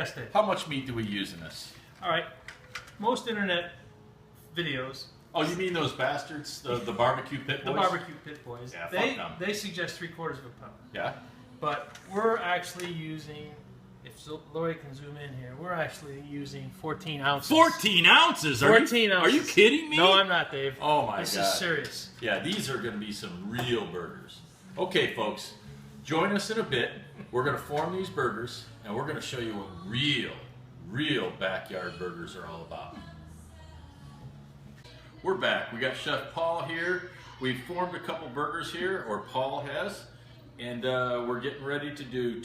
Yes, Dave. How much meat do we use in this? All right. Most internet videos. Oh, you mean those bastards, the barbecue pit boys? The barbecue pit boys. Yeah, fuck them. They suggest 3/4 of a pound. Yeah. But we're actually using, if Lori can zoom in here, we're actually using 14 ounces. 14 ounces? 14 ounces. Are you kidding me? No, I'm not, Dave. Oh my God. This is serious. Yeah, these are going to be some real burgers. Okay, folks, join us in a bit. We're going to form these burgers, and we're going to show you what real backyard burgers are all about. We're back. We got Chef Paul here. We've formed a couple burgers here, or Paul has, and we're getting ready to do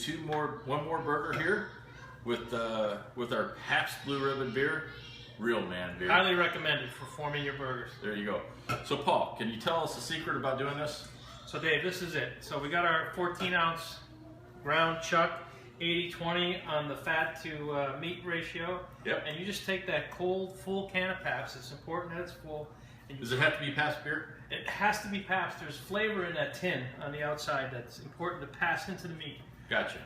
one more burger here with our Pabst Blue Ribbon beer, Real Man beer. Highly recommended for forming your burgers. There you go. So Paul, can you tell us the secret about doing this? So Dave, this is it. So we got our 14-ounce ground chuck, 80-20 on the fat to meat ratio. Yep. And you just take that cold, full can of Pabst. It's important that it's full. And Does it have to be Pabst beer? It has to be Pabst. There's flavor in that tin on the outside that's important to pass into the meat. Gotcha.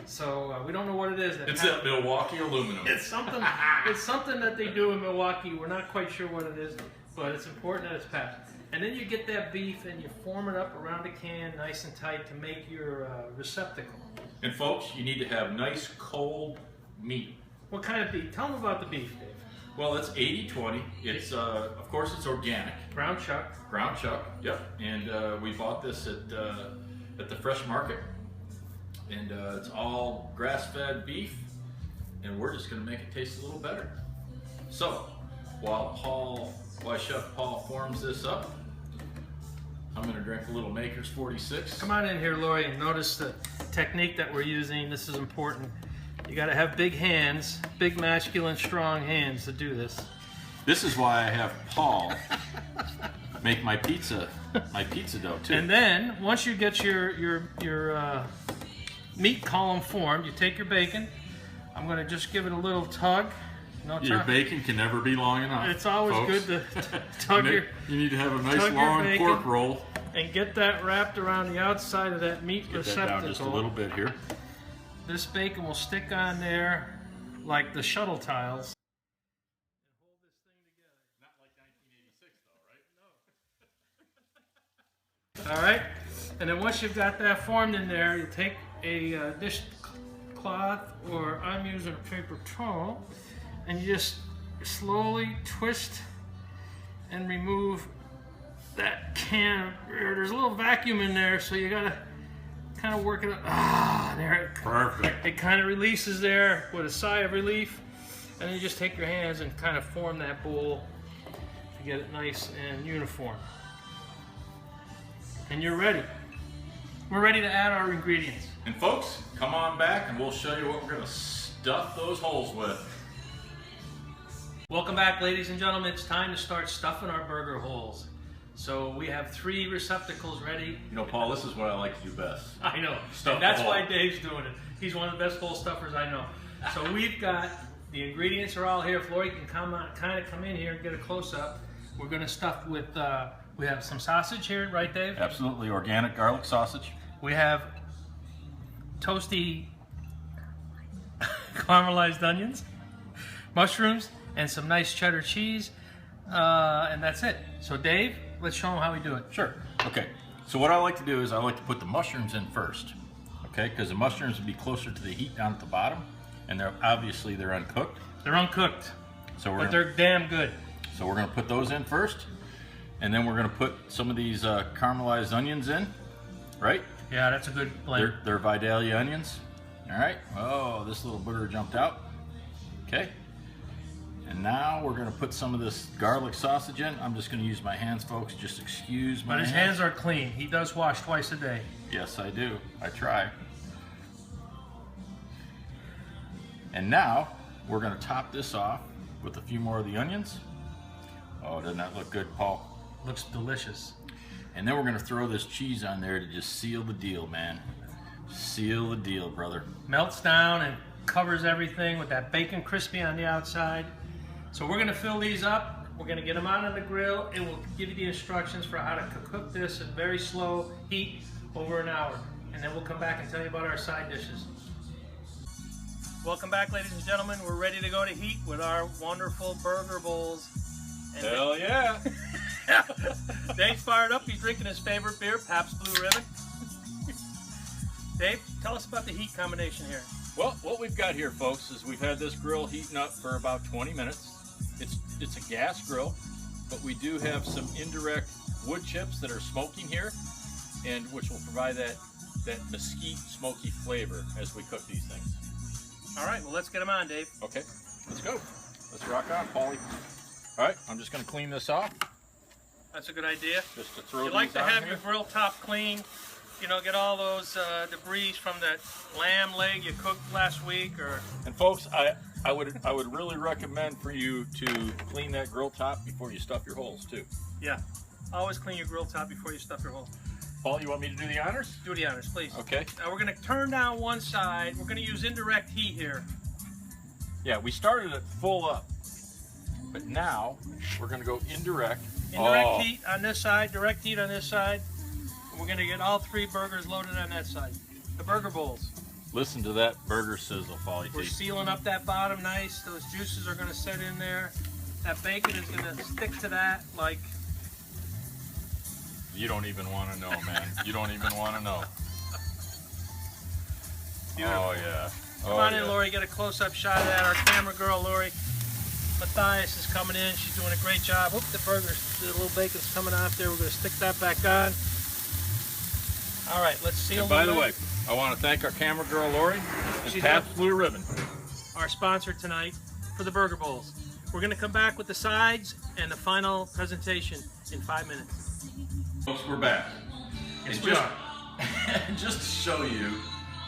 So we don't know what it is. It's that Milwaukee aluminum. It's something. It's something that they do in Milwaukee. We're not quite sure what it is, but it's important that it's Pabst. And then you get that beef and you form it up around the can, nice and tight, to make your receptacle. And folks, you need to have nice cold meat. What kind of beef? Tell them about the beef, Dave. Well, it's 80-20. It's of course it's organic. Ground chuck. Ground chuck. Yep. And we bought this at the fresh market, and it's all grass-fed beef, and we're just going to make it taste a little better. So while Chef Paul forms this up, I'm going to drink a little Maker's 46. Come on in here, Lori, and notice the technique that we're using. This is important. You got to have big hands, big masculine, strong hands to do this. This is why I have Paul make my pizza dough too. And then once you get your meat column formed, you take your bacon. I'm going to just give it a little tug. No your bacon can never be long enough. It's always folks. good to tug You need to have a nice long pork roll. And get that wrapped around the outside of that meat Get receptacle. that down just a little bit here. This bacon will stick on there like the shuttle tiles. And hold this thing together. Not like 1986 though, right? No. All right. And then once you've got that formed in there, you take a dishcloth, or I'm using a paper towel, and you just slowly twist and remove that can. There's a little vacuum in there, so you gotta kind of work it up. Ah, there. Perfect. It kind of releases there with a sigh of relief, and then you just take your hands and kind of form that bowl to get it nice and uniform. And you're ready. We're ready to add our ingredients. And folks, come on back and we'll show you what we're going to stuff those holes with. Welcome back, ladies and gentlemen. It's time to start stuffing our burger holes. So we have 3 receptacles ready. You know, Paul, this is what I like to do best. I know. Stuff and that's the hole. why Dave's doing it. He's one of the best hole stuffers I know. So we've got, the ingredients are all here. If Lori can come in here and get a close-up. We're going to stuff with, we have some sausage here, right, Dave? Absolutely, organic garlic sausage. We have toasty caramelized onions, mushrooms, and some nice cheddar cheese, and that's it. So Dave, let's show them how we do it. Sure. Okay, so what I like to do is I like to put the mushrooms in first, okay, because the mushrooms would be closer to the heat down at the bottom, and they're uncooked. They're uncooked, So they're damn good. So we're going to put those in first, and then we're going to put some of these caramelized onions in, right? Yeah, that's a good blend. They're Vidalia onions. All right. Oh, this little booger jumped out. Okay. And now we're going to put some of this garlic sausage in. I'm just going to use my hands, folks. Just excuse my But his hands are clean. He does wash twice a day. Yes, I do. I try. And now we're going to top this off with a few more of the onions. Oh, doesn't that look good, Paul? Looks delicious. And then we're going to throw this cheese on there to just seal the deal, man. Seal the deal, brother. Melts down and covers everything with that bacon crispy on the outside. So we're going to fill these up. We're going to get them out on the grill. It will give you the instructions for how to cook this at very slow heat over an hour. And then we'll come back and tell you about our side dishes. Welcome back, ladies and gentlemen. We're ready to go to heat with our wonderful burger bowls. And Hell yeah! Dave's fired up. He's drinking his favorite beer, Pabst Blue Ribbon. Dave, tell us about the heat combination here. Well, what we've got here, folks, is we've had this grill heating up for about 20 minutes. It's a gas grill, but we do have some indirect wood chips that are smoking here, and which will provide that mesquite smoky flavor as we cook these things. All right, well, let's get them on, Dave. Okay, let's go. Let's rock on, Paulie. All right, I'm just going to clean this off. That's a good idea. Just to throw You like these to on have here. your grill top clean, you know, get all those debris from that lamb leg you cooked last week, or. And folks, I would really recommend for you to clean that grill top before you stuff your holes too. Yeah, always clean your grill top before you stuff your hole. Paul, you want me to do the honors? Do the honors, please. Okay. Now we're going to turn down one side. We're going to use indirect heat here. Yeah, we started at full up, but now we're going to go indirect. Indirect heat on this side, direct heat on this side. And we're going to get all 3 burgers loaded on that side. The burger bowls. Listen to that burger sizzle, Paulie We're T. sealing up that bottom nice. Those juices are going to set in there. That bacon is going to stick to that like. You don't even want to know, man. You don't even want to know. Beautiful. Oh, yeah. Come on in, Lori. Get a close-up shot of that. Our camera girl, Lori Matthias, is coming in. She's doing a great job. Oop, the little bacon's coming off there. We're going to stick that back on. All right, let's seal. And by the way, I want to thank our camera girl, Lori, and Pabst Blue Ribbon, our sponsor tonight for the burger bowls. We're going to come back with the sides and the final presentation in 5 minutes. Folks, we're back. Yes, And we are. just to show you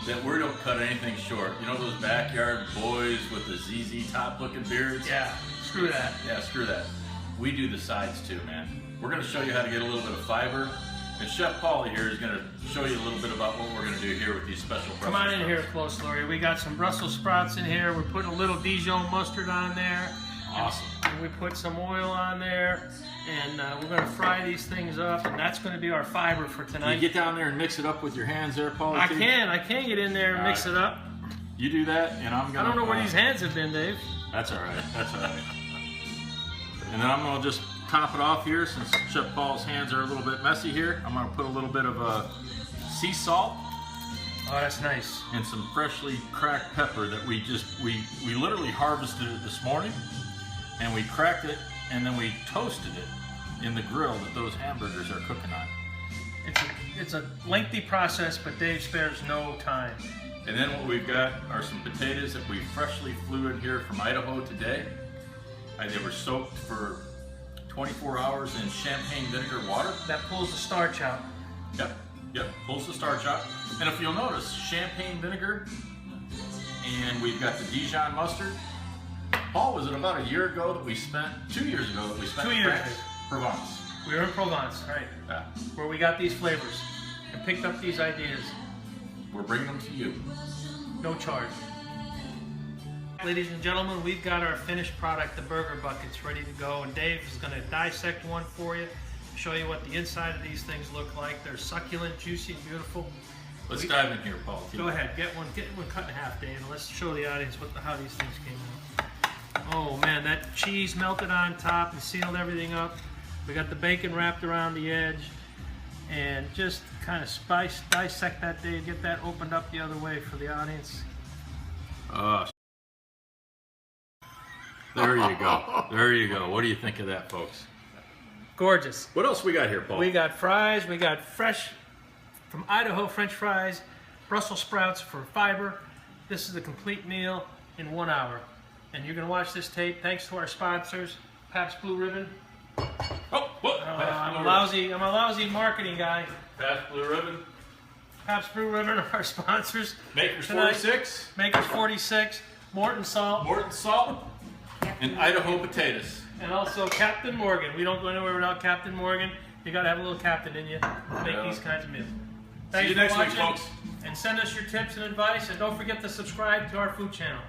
that we don't cut anything short. You know those backyard boys with the ZZ top looking beards? Yeah, screw that. Yeah, screw that. We do the sides too, man. We're going to show you how to get a little bit of fiber. And Chef Paulie here is going to show you a little bit about what we're going to do here with these special Brussels Come on in sprouts. here close, Lori. We got some Brussels sprouts in here. We're putting a little Dijon mustard on there. Awesome. And we put some oil on there. And we're going to fry these things up. And that's going to be our fiber for Can tonight. you get down there and mix it up with your hands there, Paulie? I can get in there and mix it up. You do that, and I'm going to... I don't know where these hands have been, Dave. That's all right. That's all right. And then I'm going to just top it off here, since Chef Paul's hands are a little bit messy here. I'm going to put a little bit of sea salt. Oh, that's nice. And some freshly cracked pepper that we literally harvested it this morning, and we cracked it, and then we toasted it in the grill that those hamburgers are cooking on. It's a lengthy process, but Dave spares no time. And then what we've got are some potatoes that we freshly flew in here from Idaho today. They were soaked for 24 hours in champagne vinegar water. That pulls the starch out. Yep, pulls the starch out. And if you'll notice, champagne vinegar, and we've got the Dijon mustard. Paul, was it about a year ago that we spent, 2 years ago that we spent 2 years France, Provence? We were in Provence, right? Yeah. Where we got these flavors and picked up these ideas. We're bringing them to you. No charge. Ladies and gentlemen, we've got our finished product, the burger buckets, ready to go. And Dave is going to dissect one for you, show you what the inside of these things look like. They're succulent, juicy, beautiful. Let's dive in here, Paul. Go ahead, get one cut in half, Dave, and let's show the audience how these things came out. Oh man, that cheese melted on top and sealed everything up. We got the bacon wrapped around the edge, and just kind of dissect that, Dave, get that opened up the other way for the audience. There you go. There you go. What do you think of that, folks? Gorgeous. What else we got here, Paul? We got fries. We got fresh from Idaho French fries, Brussels sprouts for fiber. This is a complete meal in 1 hour. And you're going to watch this tape thanks to our sponsors, Pabst Blue Ribbon. Oh, what? I'm a lousy marketing guy. Pabst Blue Ribbon. Pabst Blue Ribbon are our sponsors. Makers tonight. 46. Makers 46. Morton Salt. Morton Salt. And Idaho potatoes. And also Captain Morgan. We don't go anywhere without Captain Morgan. You got to have a little captain in you to make these kinds of meals. Thanks See you for next week, watching. folks. And send us your tips and advice. And don't forget to subscribe to our food channel.